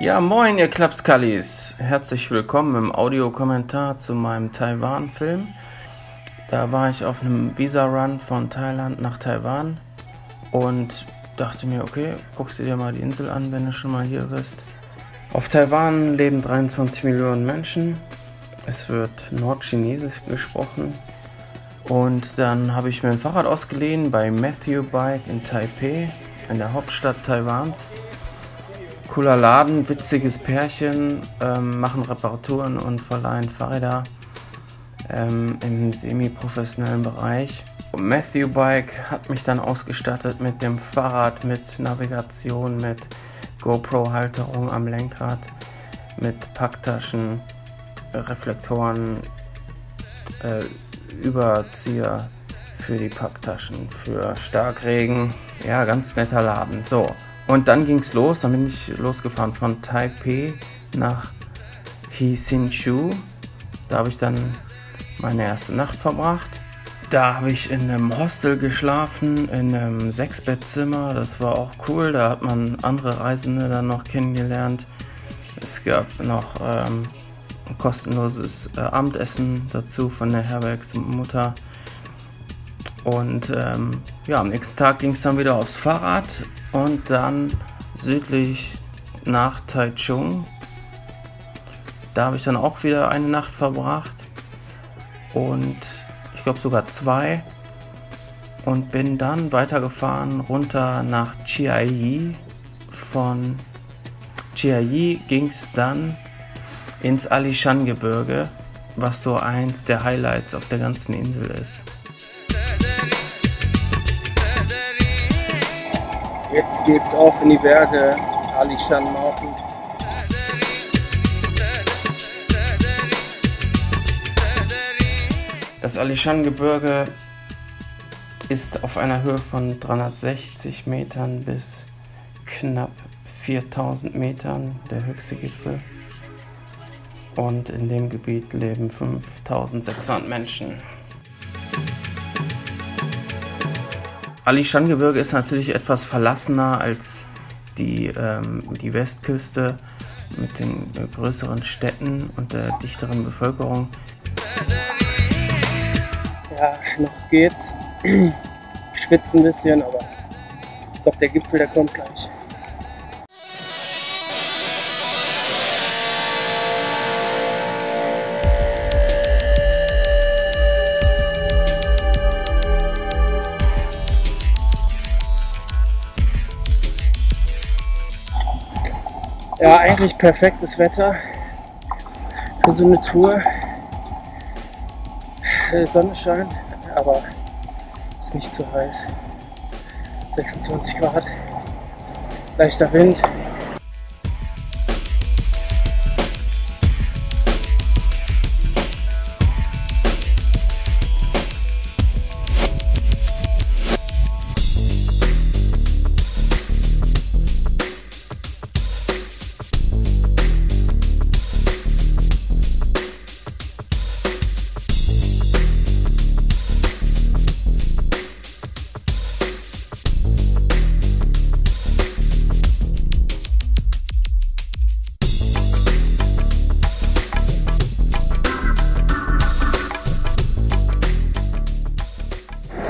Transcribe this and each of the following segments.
Ja, moin ihr Klapskallis. Herzlich willkommen im Audiokommentar zu meinem Taiwan-Film. Da war ich auf einem Visa-Run von Thailand nach Taiwan und dachte mir, okay, guckst du dir mal die Insel an, wenn du schon mal hier bist. Auf Taiwan leben 23 Millionen Menschen. Es wird Nordchinesisch gesprochen. Und dann habe ich mir ein Fahrrad ausgeliehen bei Matthew Bike in Taipei, in der Hauptstadt Taiwans. Cooler Laden, witziges Pärchen, machen Reparaturen und verleihen Fahrräder im semi-professionellen Bereich. Matthew Bike hat mich dann ausgestattet mit dem Fahrrad, mit Navigation, mit GoPro-Halterung am Lenkrad, mit Packtaschen, Reflektoren, Überzieher für die Packtaschen, für Starkregen. Ja, ganz netter Laden. So. Und dann ging es los, dann bin ich losgefahren von Taipei nach Hsinchu. Da habe ich dann meine erste Nacht verbracht. Da habe ich in einem Hostel geschlafen, in einem 6-Bettzimmer. Das war auch cool, da hat man andere Reisende dann noch kennengelernt. Es gab noch ein kostenloses Abendessen dazu von der Herbergsmutter. Und ja, am nächsten Tag ging es dann wieder aufs Fahrrad und dann südlich nach Taichung. Da habe ich dann auch wieder eine Nacht verbracht und ich glaube sogar 2 und bin dann weitergefahren runter nach Chiayi. Von Chiayi ging es dann ins Alishan-Gebirge, was so eins der Highlights auf der ganzen Insel ist. Jetzt geht's auch in die Berge, Alishan Mountain. Das Alishan-Gebirge ist auf einer Höhe von 360 Metern bis knapp 4000 Metern der höchste Gipfel. Und in dem Gebiet leben 5600 Menschen. Alishan-Gebirge ist natürlich etwas verlassener als die Westküste mit den größeren Städten und der dichteren Bevölkerung. Ja, noch geht's. Ich schwitze ein bisschen, aber ich glaube, der Gipfel, der kommt gleich. Ja, eigentlich perfektes Wetter für so eine Tour. Sonne scheint, aber es ist nicht zu heiß. 26 Grad, leichter Wind.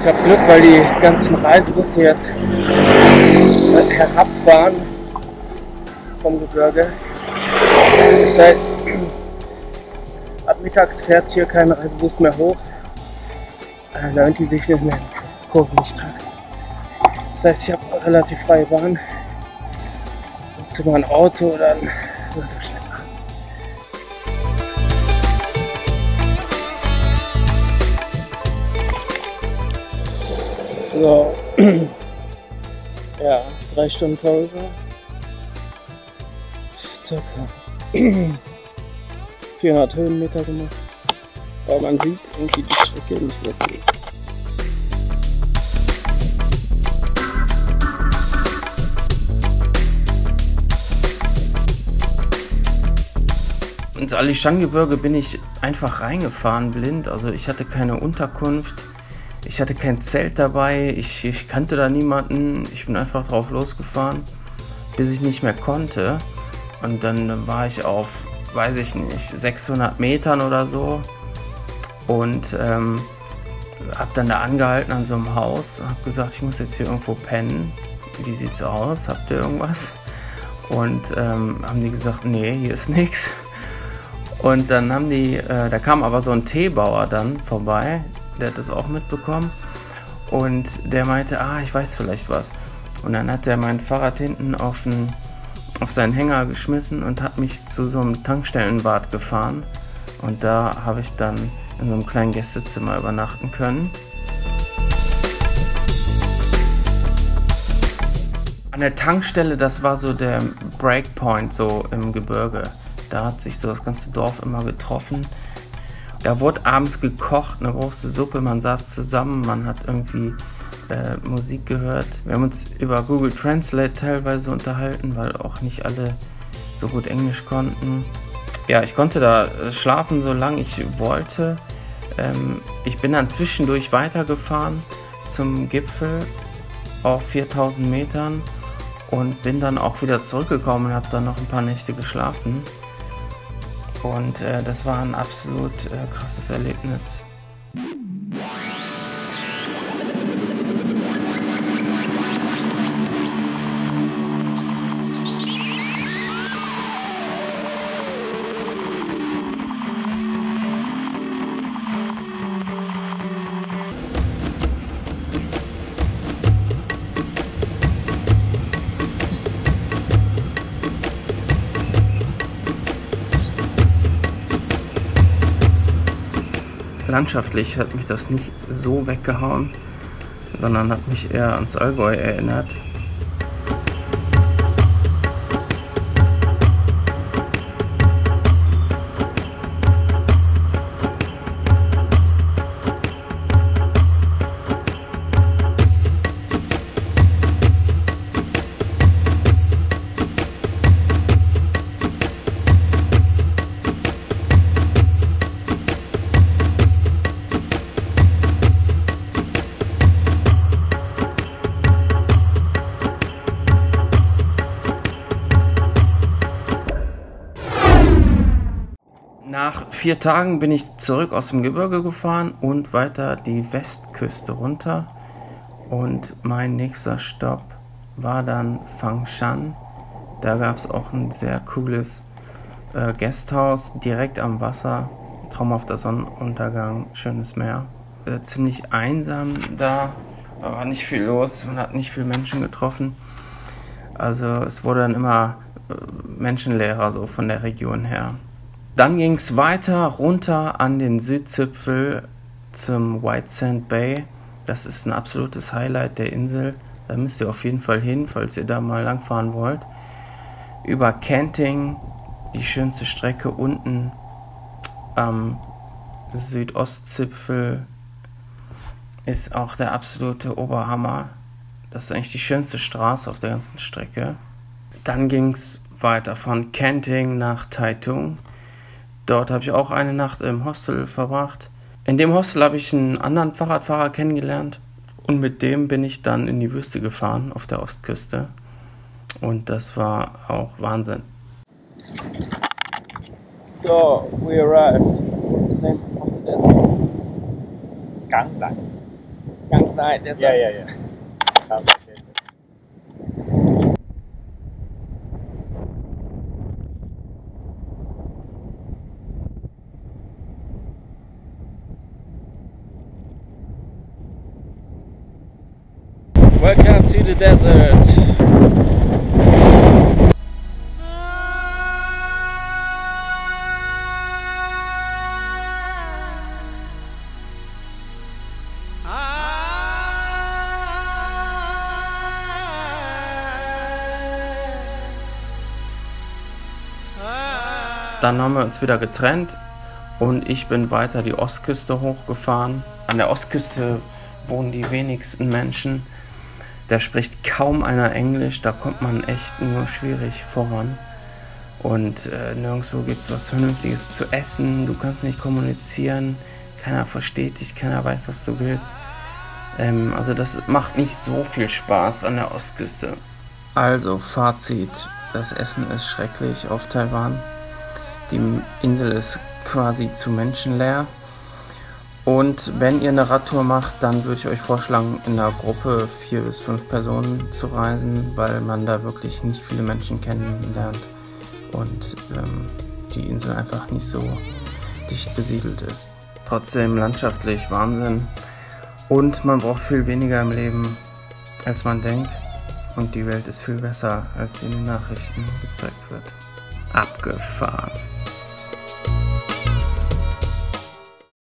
Ich habe Glück, weil die ganzen Reisebusse jetzt herabfahren vom Gebirge. Das heißt, ab mittags fährt hier kein Reisebus mehr hoch, damit die sich in den Kurven nicht treffen. Das heißt, ich habe relativ freie Bahn. Dazu mal ein Auto oder ein Schlepper. So, ja, 3 Stunden Pause, circa 400 Höhenmeter gemacht, aber man sieht irgendwie die Strecke nicht wirklich. Ins Alishan-Gebirge bin ich einfach reingefahren blind, also ich hatte keine Unterkunft. Ich hatte kein Zelt dabei, ich kannte da niemanden, ich bin einfach drauf losgefahren, bis ich nicht mehr konnte. Und dann war ich auf, weiß ich nicht, 600 Metern oder so und hab dann da angehalten an so einem Haus, hab gesagt, ich muss jetzt hier irgendwo pennen. Wie sieht's aus? Habt ihr irgendwas? Und haben die gesagt, nee, hier ist nichts. Und dann haben die, da kam aber so ein Teebauer dann vorbei, der hat das auch mitbekommen und der meinte, ich weiß vielleicht was. Und dann hat er mein Fahrrad hinten auf seinen Hänger geschmissen und hat mich zu so einem Tankstellenbad gefahren. Und da habe ich dann in so einem kleinen Gästezimmer übernachten können. An der Tankstelle, das war so der Breakpoint so im Gebirge. Da hat sich so das ganze Dorf immer getroffen. Da wurde abends gekocht, eine große Suppe, man saß zusammen, man hat irgendwie Musik gehört. Wir haben uns über Google Translate teilweise unterhalten, weil auch nicht alle so gut Englisch konnten. Ja, ich konnte da schlafen, solange ich wollte. Ich bin dann zwischendurch weitergefahren zum Gipfel auf 4000 Metern und bin dann auch wieder zurückgekommen und habe dann noch ein paar Nächte geschlafen. Und das war ein absolut krasses Erlebnis. Landschaftlich hat mich das nicht so weggehauen, sondern hat mich eher ans Allgäu erinnert. Nach 4 Tagen bin ich zurück aus dem Gebirge gefahren und weiter die Westküste runter. Und mein nächster Stopp war dann Fangshan. Da gab es auch ein sehr cooles Gasthaus direkt am Wasser. Traumhafter Sonnenuntergang, schönes Meer. Ziemlich einsam da, da war nicht viel los, man hat nicht viele Menschen getroffen. Also es wurde dann immer menschenleerer so von der Region her. Dann ging es weiter runter an den Südzipfel zum White Sand Bay. Das ist ein absolutes Highlight der Insel. Da müsst ihr auf jeden Fall hin, falls ihr da mal langfahren wollt. Über Kenting, die schönste Strecke unten am Südostzipfel, ist auch der absolute Oberhammer. Das ist eigentlich die schönste Straße auf der ganzen Strecke. Dann ging es weiter von Kenting nach Taitung. Dort habe ich auch eine Nacht im Hostel verbracht. In dem Hostel habe ich einen anderen Fahrradfahrer kennengelernt und mit dem bin ich dann in die Wüste gefahren auf der Ostküste. Und das war auch Wahnsinn. So, we arrived. What's the name of the desert? Gangsai. Gangsai Desert. Yeah. Gangsai Desert. Welcome to the desert. Dann haben wir uns wieder getrennt und ich bin weiter die Ostküste hochgefahren. An der Ostküste wohnen die wenigsten Menschen. Da spricht kaum einer Englisch, da kommt man echt nur schwierig voran. Und nirgendwo gibt es was Vernünftiges zu essen, du kannst nicht kommunizieren, keiner versteht dich, keiner weiß, was du willst. Also das macht nicht so viel Spaß an der Ostküste. Also Fazit, das Essen ist schrecklich auf Taiwan. Die Insel ist quasi zu menschenleer. Und wenn ihr eine Radtour macht, dann würde ich euch vorschlagen, in einer Gruppe 4 bis 5 Personen zu reisen, weil man da wirklich nicht viele Menschen kennenlernt und die Insel einfach nicht so dicht besiedelt ist. Trotzdem landschaftlich Wahnsinn und man braucht viel weniger im Leben, als man denkt, und die Welt ist viel besser, als in den Nachrichten gezeigt wird. Abgefahren.